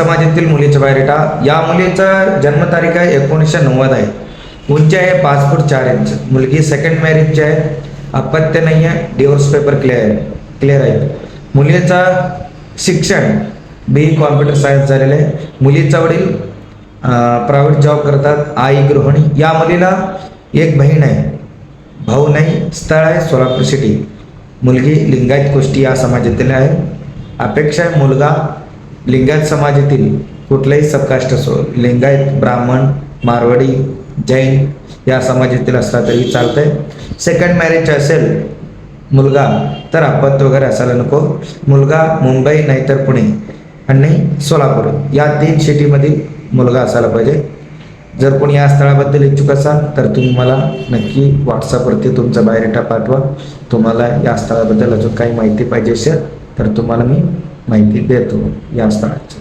समाजातील मुलीचा बायोडेटा. या मुलीचा जन्मतारीख आहे 1990 आहे. उंची आहे 5 फूट 4 इंच. मुलगी सेकंड मॅरेजची आहे. अपत्य नाही आहे. डिवोर्स पेपर क्लिअर आहे. मुलीचा शिक्षण BE कॉम्प्युटर सायन्स झालेलं आहे. मुलीचा वडील प्रायव्हेट जॉब करतात. आई गृहिणी. या मुलीला एक बहीण आहे, भाऊ नाही. स्थळ आहे सोलापूर सिटी. मुलगी लिंगायत कुष्टी या समाजातील आहे. अपेक्षा आहे मुलगा लिंगायत समाजातील कुठलाही सबकास्ट असो, लिंगायत, ब्राह्मण, मारवाडी, जैन या समाजातील असला तरी चालतंय. सेकंड मॅरेज असेल मुलगा तर अपत्य वगैरे असायला नको. मुलगा मुंबई नाहीतर पुणे आणि सोलापूर या 3 सिटीमधील मुलगा असायला पाहिजे. जर कोणी या स्थळाबद्दल इच्छुक असाल तर तुम्ही मला नक्की व्हॉट्सअपवरती तुमचा बायोडेटा पाठवा. तुम्हाला या स्थळाबद्दल अजून काही माहिती पाहिजे असेल तर तुम्हाला मी माहिती देतो या स्थळाची.